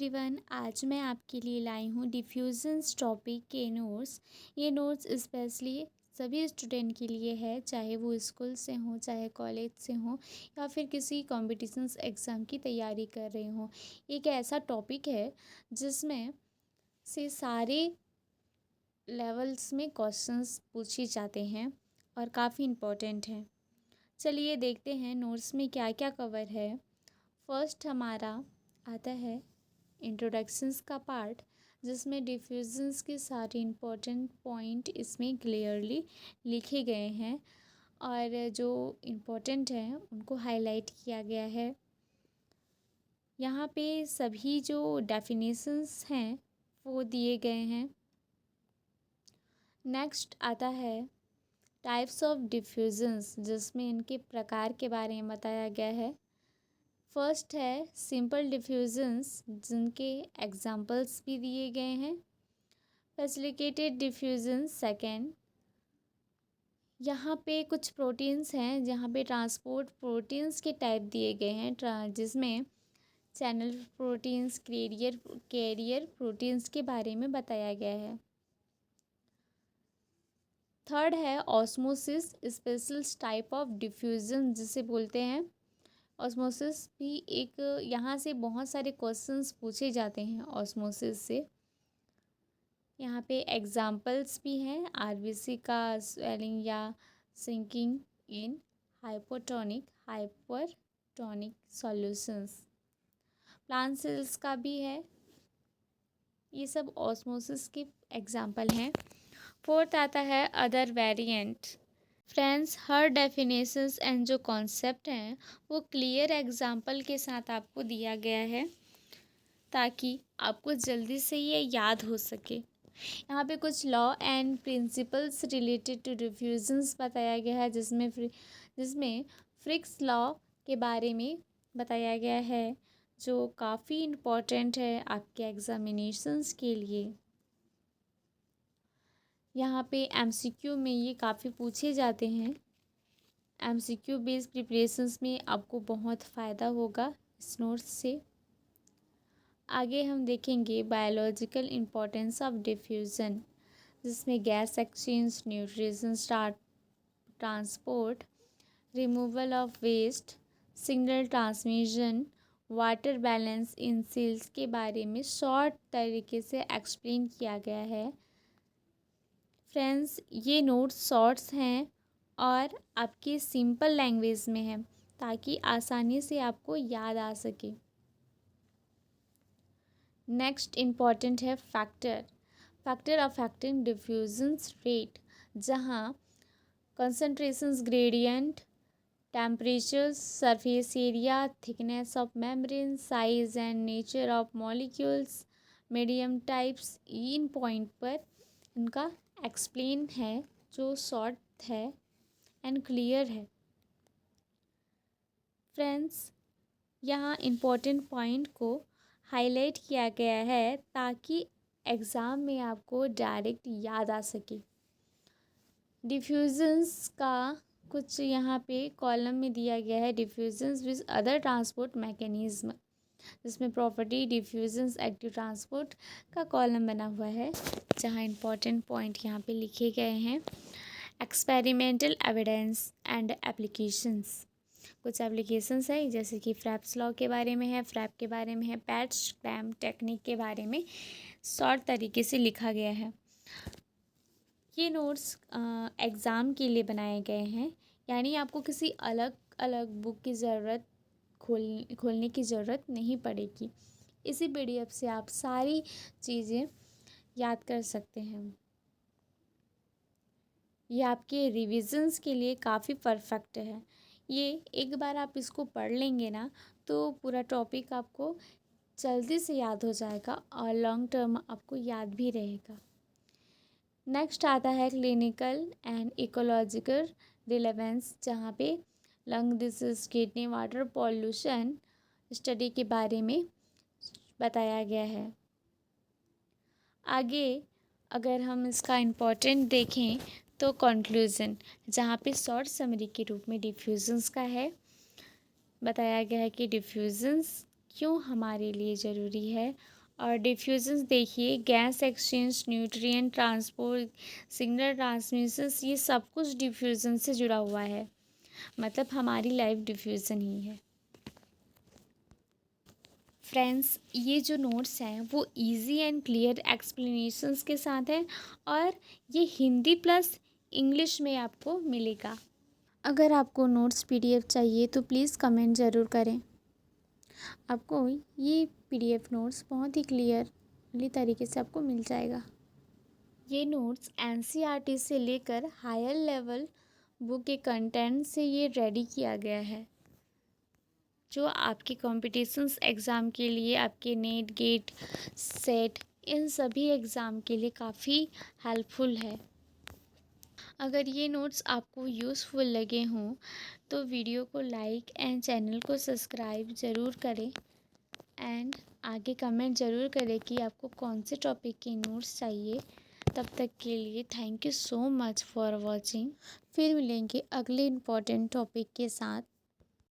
Everyone, आज मैं आपके लिए लाई हूँ डिफ्यूजन्स टॉपिक के नोट्स। ये नोट्स स्पेशली सभी स्टूडेंट के लिए है, चाहे वो स्कूल से हों, चाहे कॉलेज से हों या फिर किसी कॉम्पिटिशन्स एग्ज़ाम की तैयारी कर रहे हों। एक ऐसा टॉपिक है जिसमें से सारे लेवल्स में क्वेश्चंस पूछे जाते हैं और काफ़ी इम्पोर्टेंट हैं। चलिए देखते हैं नोट्स में क्या क्या कवर है। फर्स्ट हमारा आता है इंट्रोडक्शंस का पार्ट, जिसमें डिफ्यूजन्स के सारे इम्पोर्टेंट पॉइंट इसमें क्लियरली लिखे गए हैं और जो इम्पोर्टेंट हैं उनको हाईलाइट किया गया है। यहाँ पे सभी जो डेफिनेशंस हैं वो दिए गए हैं। नेक्स्ट आता है टाइप्स ऑफ डिफ्यूजन्स, जिसमें इनके प्रकार के बारे में बताया गया है। फर्स्ट है सिंपल डिफ्यूजन्स, जिनके एग्जाम्पल्स भी दिए गए हैं। फैसिलिटेटेड डिफ्यूजन्स सेकेंड, यहाँ पे कुछ प्रोटीन्स हैं जहाँ पे ट्रांसपोर्ट प्रोटीन्स के टाइप दिए गए हैं, जिसमें चैनल प्रोटीन्स, कैरियर प्रोटीन्स के बारे में बताया गया है। थर्ड है osmosis, special type of diffusion जिसे बोलते हैं। ऑस्मोसिस भी एक, यहाँ से बहुत सारे क्वेश्चंस पूछे जाते हैं ऑस्मोसिस से। यहाँ पे एग्जाम्पल्स भी हैं, आरबीसी का स्वेलिंग या sinking in hypertonic solutions. Plant cells का भी है। ये सब ऑस्मोसिस के एग्जाम्पल हैं। फोर्थ आता है other variant. Friends, her definitions and जो कॉन्सेप्ट हैं वो क्लियर एग्जाम्पल के साथ आपको दिया गया है ताकि आपको जल्दी से ये याद हो सके। यहाँ पे कुछ law and principles related to diffusions बताया गया है, जिसमें फ्रिक्स लॉ के बारे में बताया गया है, जो काफ़ी इम्पोर्टेंट है आपके एग्जामिनेशंस के लिए। यहाँ पे एमसीक्यू में ये काफ़ी पूछे जाते हैं। एमसीक्यू बेस्ड प्रिपरेशंस में आपको बहुत फ़ायदा होगा इस नोट्स से। आगे हम देखेंगे बायोलॉजिकल इम्पोर्टेंस ऑफ डिफ्यूज़न, जिसमें gas exchange, nutrition transport, removal of waste, signal transmission, water balance in cells के बारे में शॉर्ट तरीके से एक्सप्लेन किया गया है। फ्रेंड्स, ये नोट्स शॉर्ट्स हैं और आपकी सिंपल लैंग्वेज में है ताकि आसानी से आपको याद आ सके। नेक्स्ट इम्पॉर्टेंट है फैक्टर अफेक्टिंग डिफ्यूजन्स रेट, जहाँ concentrations gradient, temperature, surface area, thickness of membrane, size and nature of molecules, medium types, in point पर इनका एक्सप्लेन है, जो शॉर्ट है एंड क्लियर है। फ्रेंड्स, यहाँ इम्पोर्टेंट पॉइंट को हाईलाइट किया गया है ताकि एग्ज़ाम में आपको डायरेक्ट याद आ सके। डिफ्यूजन्स का कुछ यहाँ पे कॉलम में दिया गया है, डिफ्यूजन्स विद अदर ट्रांसपोर्ट मैकेनिज्म, जिसमें प्रॉपर्टी, डिफ्यूजन्स, एक्टिव ट्रांसपोर्ट का कॉलम बना हुआ है, जहाँ इम्पोर्टेंट पॉइंट यहाँ पे लिखे गए हैं। एक्सपेरिमेंटल एविडेंस एंड एप्लीकेशंस, कुछ एप्लीकेशंस है जैसे कि फ्रैप्स लॉ के बारे में है, फ्रैप के बारे में है, पैच क्लैम्प टेक्निक के बारे में शॉर्ट तरीके से लिखा गया है। ये नोट्स एग्ज़ाम के लिए बनाए गए हैं, यानी आपको किसी अलग अलग बुक की ज़रूरत खोलने की ज़रूरत नहीं पड़ेगी। इसी पीडीएफ से आप सारी चीज़ें याद कर सकते हैं। ये आपके रिविजन्स के लिए काफ़ी परफेक्ट है। ये एक बार आप इसको पढ़ लेंगे ना तो पूरा टॉपिक आपको जल्दी से याद हो जाएगा और लॉन्ग टर्म आपको याद भी रहेगा। नेक्स्ट आता है क्लिनिकल एंड इकोलॉजिकल रिलेवेंस, जहाँ पे lung disease, kidney, water pollution study के बारे में बताया गया है। आगे अगर हम इसका इम्पोर्टेंट देखें तो कंक्लूज़न, जहाँ पे शॉर्ट समरी के रूप में डिफ्यूजन्स का है, बताया गया है कि डिफ्यूजन्स क्यों हमारे लिए ज़रूरी है। और डिफ्यूज़न्स देखिए, gas exchange, nutrient transport, signal transmissions, ये सब कुछ डिफ्यूज़न से जुड़ा हुआ है। मतलब हमारी लाइफ डिफ्यूज़न ही है। फ्रेंड्स, ये जो नोट्स हैं वो इजी एंड क्लियर एक्सप्लेनेशंस के साथ हैं और ये हिंदी प्लस इंग्लिश में आपको मिलेगा। अगर आपको नोट्स पीडीएफ चाहिए तो प्लीज़ कमेंट ज़रूर करें। आपको ये पीडीएफ नोट्स बहुत ही क्लियरली तरीके से आपको मिल जाएगा। ये नोट्स एनसीईआरटी से लेकर हायर लेवल बुक के कंटेंट से ये रेडी किया गया है, जो आपके कॉम्पिटिशन्स एग्ज़ाम के लिए, आपके नेट, गेट, सेट, इन सभी एग्ज़ाम के लिए काफ़ी हेल्पफुल है। अगर ये नोट्स आपको यूज़फुल लगे हों तो वीडियो को लाइक एंड चैनल को सब्सक्राइब ज़रूर करें एंड आगे कमेंट ज़रूर करें कि आपको कौन से टॉपिक के नोट्स चाहिए। तब तक के लिए thank you so much for watching. फिर मिलेंगे अगले इम्पोर्टेंट टॉपिक के साथ।